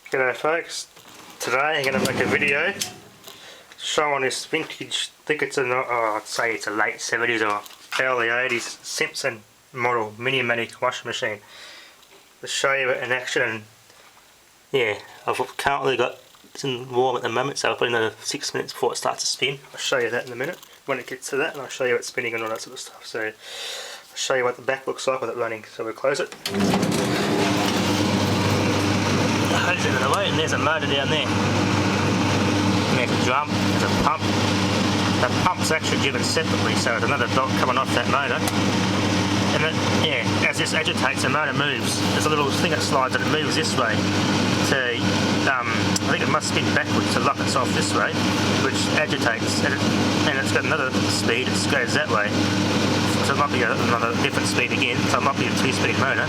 G'day folks, today I'm going to make a video showing this vintage, I think it's I'd say it's a late 70s or early 80s Simpson model mini-matic washing machine. To show you it in action, and yeah, I've currently got it's in warm at the moment, so I'll put another 6 minutes before it starts to spin. I'll show you that in a minute when it gets to that, and I'll show you it's spinning and all that sort of stuff. So I'll show you what the back looks like with it running. So we'll close it. Hose out of the way, and there's a motor down there. And there's a drum, there's a pump. The pump's actually driven separately, so there's another dot coming off that motor. And it, yeah, as this agitates, the motor moves. There's a little thing that slides and it moves this way. To, I think it must spin backwards to lock itself this way, which agitates, and it's got another speed, it goes that way. So it might be another different speed again, so it might be a 2-speed motor.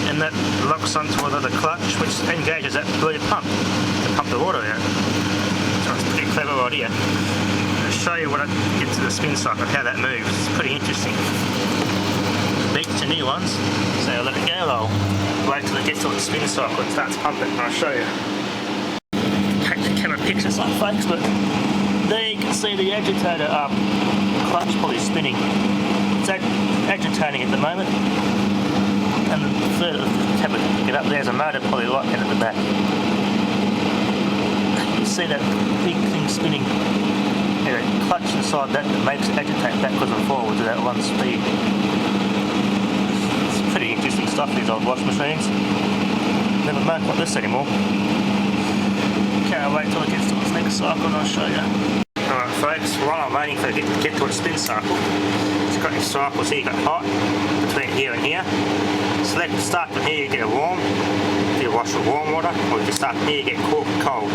And that locks onto another clutch which engages that blue pump to pump the water out. So it's a pretty clever idea. I'll show you when I get to the spin cycle how that moves. It's pretty interesting. Beats to new ones, so I'll let it go. I'll wait till it gets to the spin cycle and starts pumping, and I'll show you. Take the camera pictures on folks, but there you can see the agitator clutch pulley spinning. It's agitating at the moment. And the third tab to pick it up, there's a motor pulley right in at the back. You see that big thing spinning, there's a clutch inside that makes it agitate backwards and forwards at that one speed. It's pretty interesting stuff, these old washing machines. Never make like this anymore. Can't wait till it gets to its next cycle and I'll show you. Alright folks, while I'm waiting for it to get to its spin cycle, it's got these cycles here, you've got hot, between here and here. Select start from here, you get a warm, if you wash with warm water, or if you start from here, you get cold.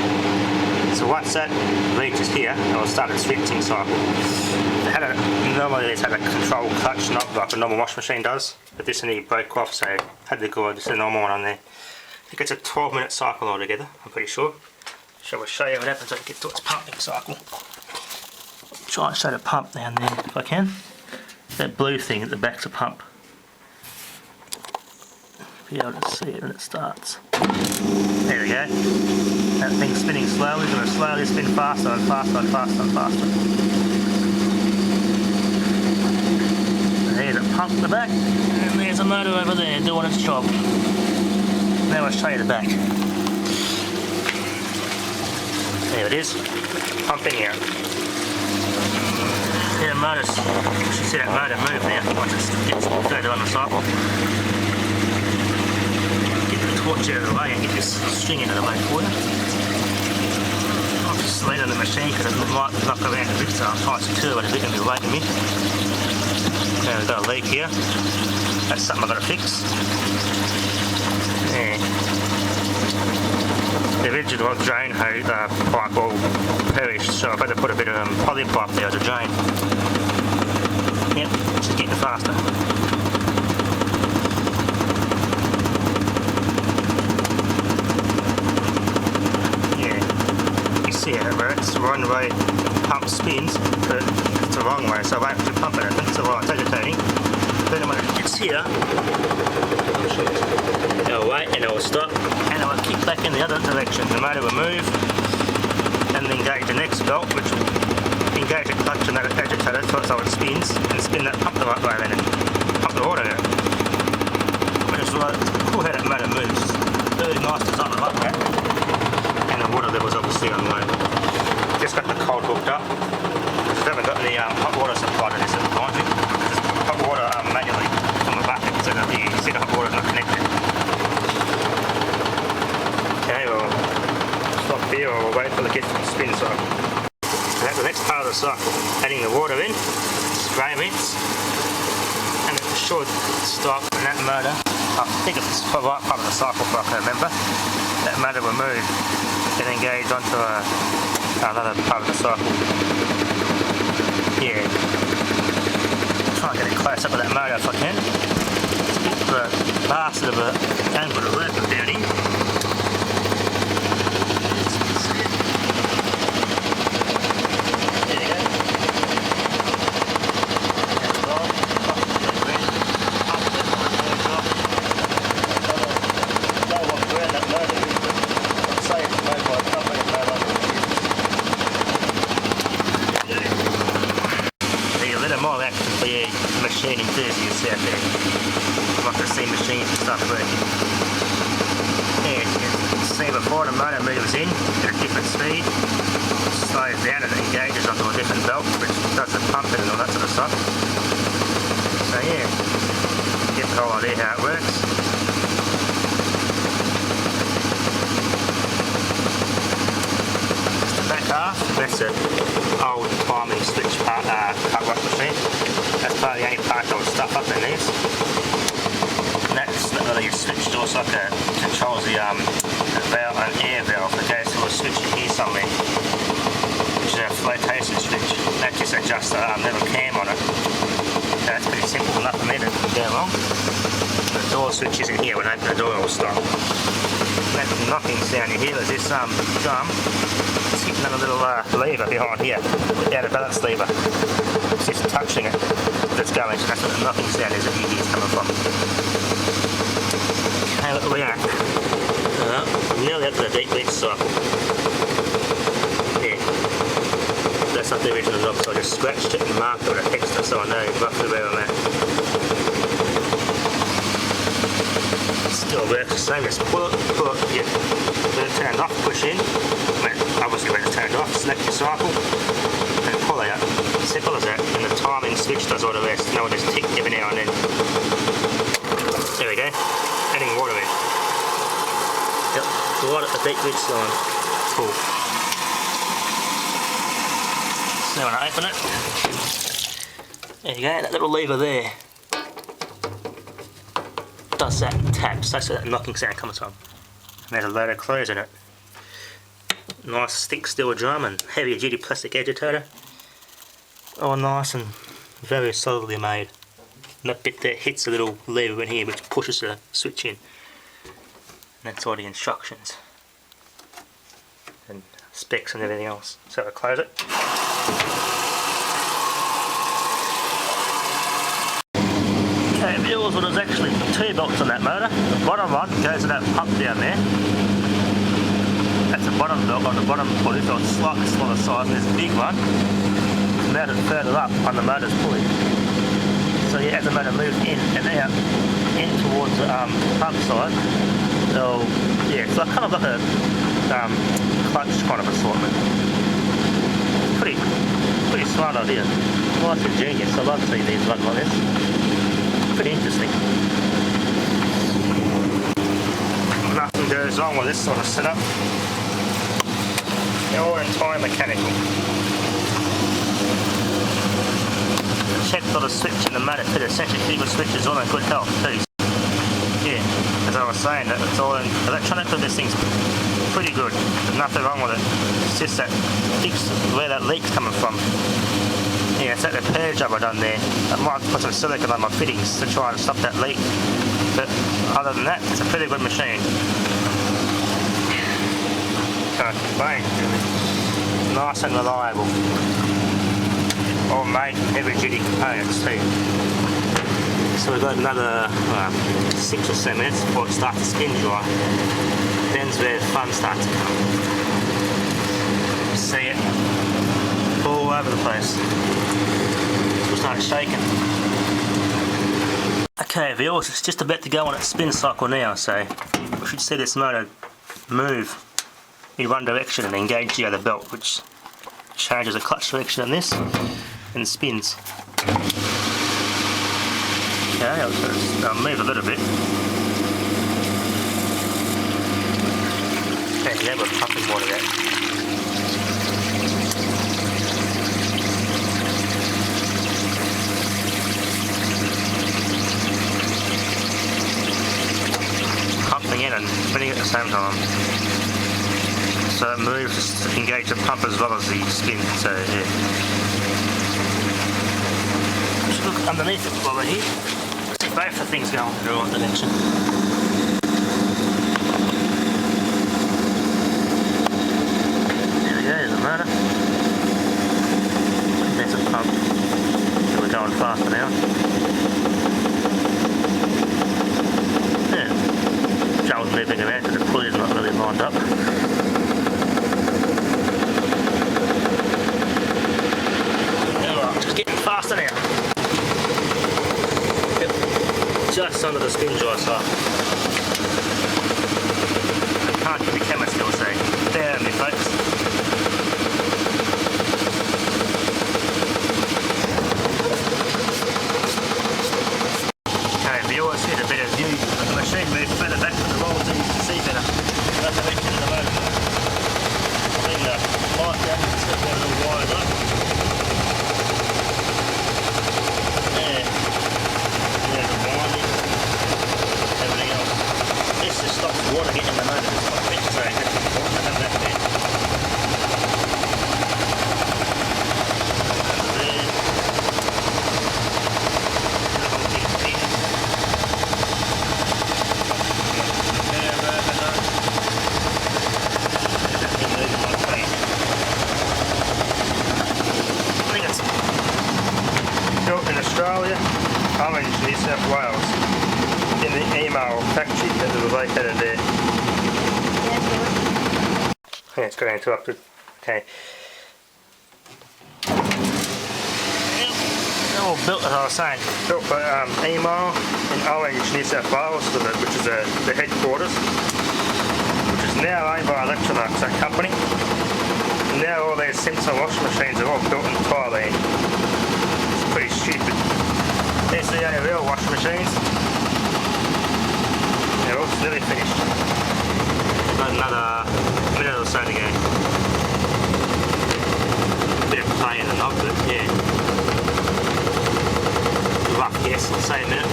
So once that reaches here, it will start its rinsing cycle. Normally it's had a control clutch knob like a normal washing machine does, but this one here broke off, so I had to go just a normal one on there. I think it's a 12-minute cycle altogether, I'm pretty sure. So we'll show you what happens when it gets to its pumping cycle. Try and show the pump down there if I can. That blue thing at the back's a pump. Be able to see it when it starts. There we go. That thing's spinning slowly, it's going to slowly spin faster and faster and faster and faster. There's a pump at the back, and there's a motor over there doing its job. Now I'll show you the back. There it is, pumping out. See the motor, you should see that motor move now once it gets further on the cycle. Torch out of the way and get this string into the way for you. I'll just lean on the machine because it might knock around a bit, so I'll try to turn it a bit and be waiting me. Now we've got a leak here. That's something I've got to fix. Yeah. The original drain hose pipe all perished, so I've had to put a bit of poly pipe there as a drain. Yep, it's just getting faster. Yeah, where it's the one way pump spins, but it's the wrong way, so I won't have to pump it. That's the right, it's agitating. Then when it gets here, it'll wait and it'll stop, and it will kick back in the other direction. The motor will move and then engage the next belt, which will engage the clutch and that agitator so it spins and spin that pump the right way around and pump the water out. Which is like, cool how that motor moves. Really nice design, I like that. And the water level's obviously on low. Just got the cold hooked up. Because I haven't got the hot water supply to this at the moment. Just hot water manually from the bucket, so that you see the hot water's not connected. Okay, we'll stop here or we'll wait till it gets to the spin cycle. So that's the next part of the cycle. Adding the water in, spray rinse, and it should stop when that motor, I think it's the right part of the cycle if I can remember, that motor will move and engage onto another part of the cycle. Yeah. Try and get it close up to that motor if I can. It's a bit the bastard of a angle to work with down here. There you go. That's right. before the motor moves in at a different speed, slows down and engages onto a different belt, which does the pumping and all that sort of stuff. So yeah, get the whole idea how it works. Back half, that's an old timing switch cut wash machine. That's part of the only part that will stuff up in these. And that's your switch door socket, controls the valve, an air valve that goes through a switch in here somewhere, which is a flotation switch. That just adjusts the little cam on it. So that's pretty simple enough for me to go wrong. The door switch is in here when I open the door, it will stop. That knocking sound you hear is this drum. It's hitting on a little lever behind here, the out of balance lever. It's just touching it that's going, so that's what the knocking sound is that you hear is coming from. Okay, look where we are. Nearly up to the deep leach cycle. Yeah. That's not the original knob, so I just scratched it and marked it with a texture so I know roughly where I'm at. Still works the same, just pull it, yeah. When it's turned off, push in. Obviously when it's turned off, select your cycle and pull out. Simple as that, and the timing switch does all the rest. Now we'll just tick every now and then. There we go, adding water in. Yep, right at the deep leach line. Cool. So when I open it, there you go, that little lever there does that and taps. That's where that knocking sound comes from. And there's a load of clothes in it. Nice thick steel drum and heavy duty plastic agitator. All nice and very solidly made. And that bit there hits a little lever in here which pushes the switch in. And that's all the instructions. And specs and everything else. So I'll close it. Okay, viewers, well there's actually two belts on that motor. The bottom one goes to that pump down there. That's the bottom belt on the bottom pulley, so it's slightly smaller size, and this big one is mounted further up on the motor's pulley. So yeah, as the motor moves in and out, in towards the pump side, yeah, it's like, kind of like a clutch kind of assortment. Pretty smart idea. Nice and genius. I love seeing these run like this. Pretty interesting. Nothing goes wrong with this sort of setup. They're all entirely mechanical. Checked for the switch in the motor for the centrifugal switch is all in good health too. Yeah, as I was saying, that it's all in electronically. This thing's pretty good. There's nothing wrong with it. It's just that fix where that leak's coming from. Yeah, it's that repair job I done there. I might put some silicone on my fittings to try and stop that leak. But other than that, it's a pretty good machine. Can't complain. Nice and reliable. All made from heavy duty components too. So we've got another 6 or 7 minutes before it starts to spin dry. Then's where the fun starts to come. See it all over the place. It'll start shaking. Okay viewers, it's just about to go on its spin cycle now, so we should see this motor move in one direction and engage the other belt, which changes the clutch direction on this and spins. Okay, I'll move a little bit. Okay, yeah, we're pumping water out. Pumping in and spinning at the same time. So it moves to engage the pump as well as the spin, so yeah. Just look underneath it while we're here. See both the things going in the right direction. There we go, there's the motor. There's a pump. So we're going faster now. Yeah. Drum's moving around because the pulley's not really lined up. Faster now. Yep. Just under the spin dry side. I can't get the camera female factory that was located there. Yeah, it's got interrupted. Okay. They're all built, as I was saying, built by Email in Orange, New South Wales, which is the headquarters, which is now owned by Electrolux, that company. And now all these Simpson washing machines are all built in Thailand. It's pretty stupid. There's the real washing machines. They're all nearly finished. Got another minute or so to go. Bit of pain in the knob, but yeah. Rough guess, I'll say a minute.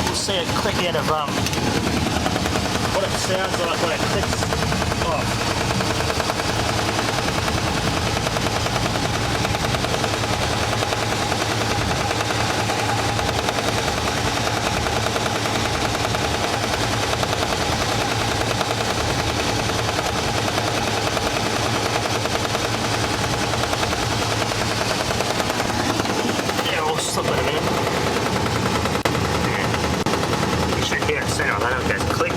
We'll see it click out of what it sounds like when it clicks off. Stop in a minute. You should hear it sound, I don't know if that's click.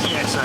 Yeah, so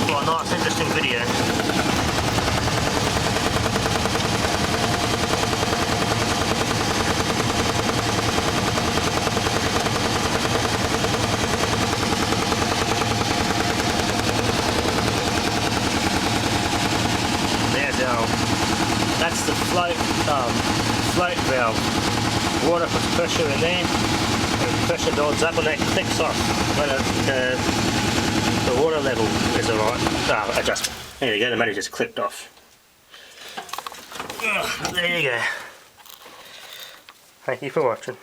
for a nice interesting video. There's our, that's the float valve. Water puts pressure in there, and pressure builds up and it clicks off when the water level is alright. Adjustment. There you go, the motor just clicked off. There you go. Thank you for watching.